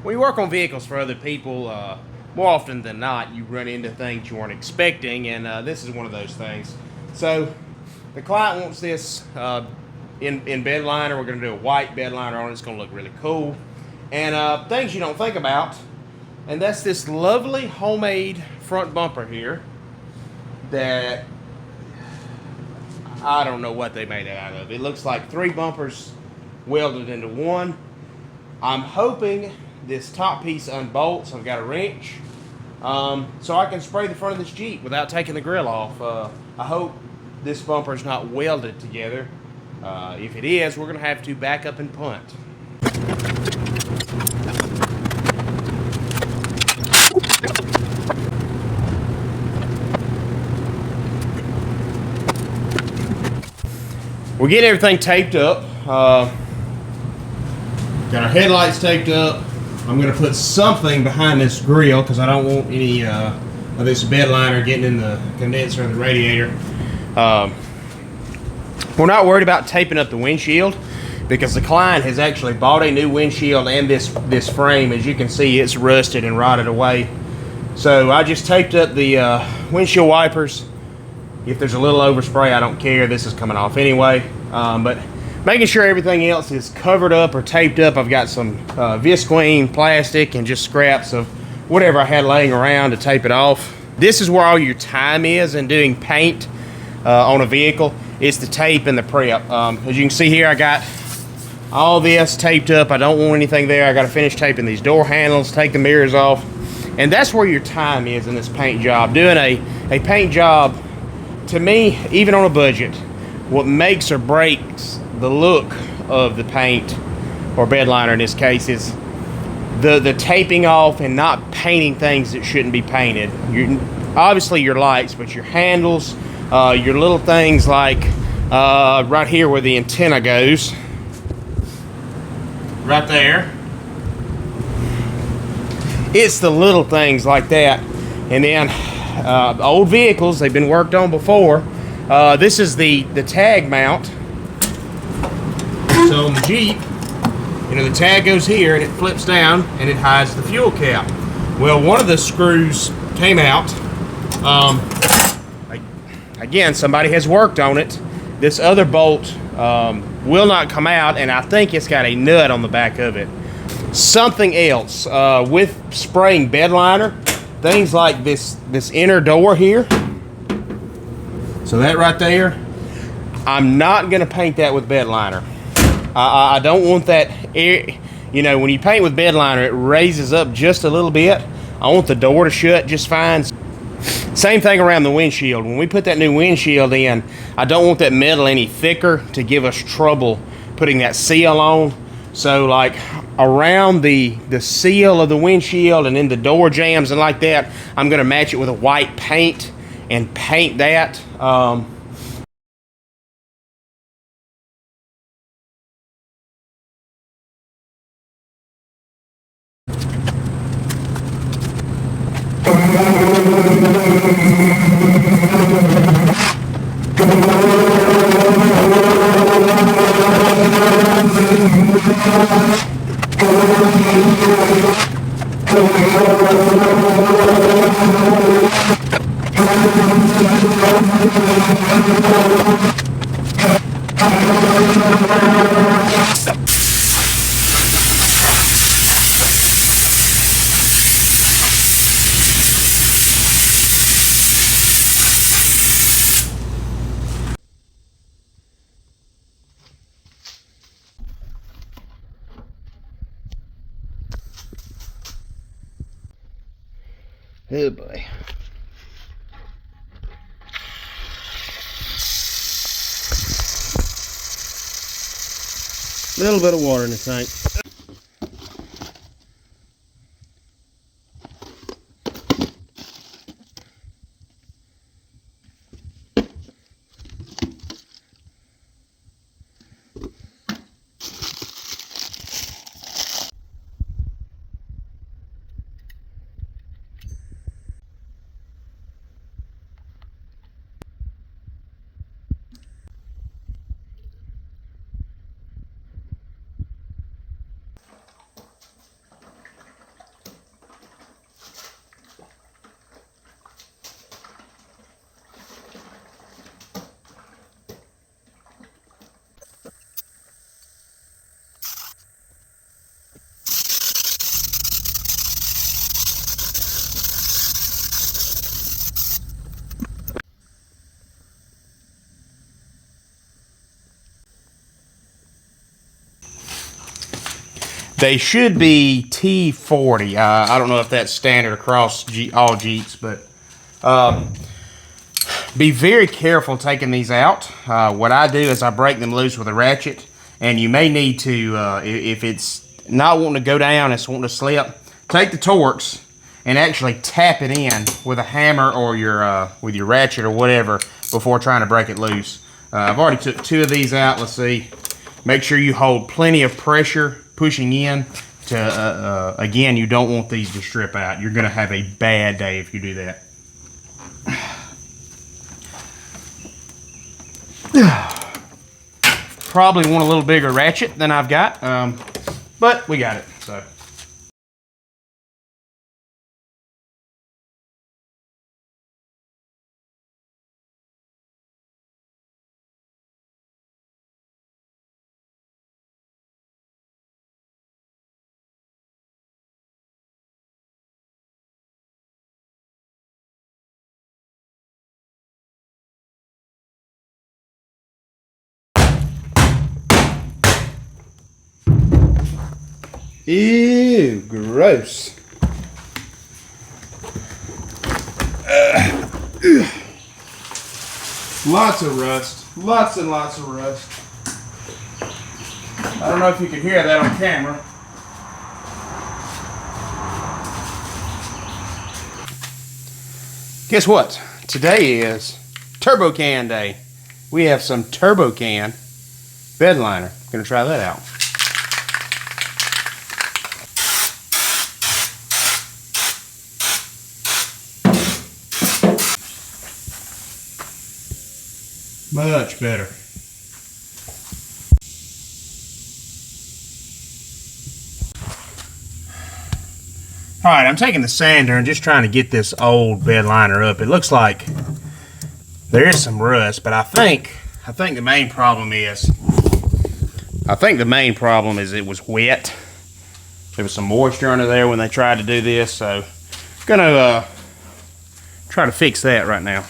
When you work on vehicles for other people, more often than not, you run into things you weren't expecting, and this is one of those things. So, the client wants this in bedliner. We're going to do a white bedliner on it. It's going to look really cool. And things you don't think about, and that's this lovely homemade front bumper here that I don't know what they made it out of. It looks like 3 bumpers welded into one. I'm hoping this top piece unbolts. I've got a wrench, so I can spray the front of this Jeep without taking the grill off. I hope this bumper is not welded together. If it is, we're going to have to back up and punt. We're getting everything taped up. Got our headlights taped up. I'm going to put something behind this grill because I don't want any of this bed liner getting in the condenser of the radiator. We're not worried about taping up the windshield because the client has actually bought a new windshield and this frame. As you can see, it's rusted and rotted away. So I just taped up the windshield wipers. If there's a little overspray, I don't care. This is coming off anyway. But making sure everything else is covered up or taped up. I've got some visqueen plastic and just scraps of whatever I had laying around to tape it off. This is where all your time is in doing paint on a vehicle. It's the tape and the prep. As you can see here, I got all this taped up. I don't want anything there. I got to finish taping these door handles, take the mirrors off. And that's where your time is in this paint job. Doing a paint job, to me, even on a budget, what makes or breaks the look of the paint, or bed liner in this case, is the taping off and not painting things that shouldn't be painted. Obviously your lights, but your handles, your little things like right here where the antenna goes, right there. It's the little things like that. And then old vehicles, they've been worked on before. This is the tag mount. So on the Jeep, the tag goes here and it flips down and it hides the fuel cap. Well, one of the screws came out. Again, somebody has worked on it. This other bolt will not come out, and I think it's got a nut on the back of it. Something else with spraying bed liner, things like this inner door here. So that right there, I'm not going to paint that with bed liner. I don't want that air. When you paint with bed liner, it raises up just a little bit. I want the door to shut just fine. Same thing around the windshield. When we put that new windshield in, I don't want that metal any thicker to give us trouble putting that seal on. So like around the seal of the windshield and in the door jambs and like that, I'm going to match it with a white paint and paint that. Oh boy. A little bit of water in the tank. They should be T40. I don't know if that's standard across all Jeeps, but be very careful taking these out. What I do is I break them loose with a ratchet, and you may need to, if it's not wanting to go down, it's wanting to slip, take the Torx and actually tap it in with a hammer or your with your ratchet or whatever before trying to break it loose. I've already took 2 of these out. Let's see. Make sure you hold plenty of pressure pushing in to, again, you don't want these to strip out. You're going to have a bad day if you do that. Probably want a little bigger ratchet than I've got, but we got it, so. Ew, gross. Lots of rust. Lots and lots of rust. I don't know if you can hear that on camera. Guess what? Today is Turbo Can Day. We have some Turbo Can bedliner. Gonna try that out. Much better. Alright, I'm taking the sander and just trying to get this old bed liner up. It looks like there is some rust, but I think the main problem is it was wet. There was some moisture under there when they tried to do this, so I'm gonna try to fix that right now.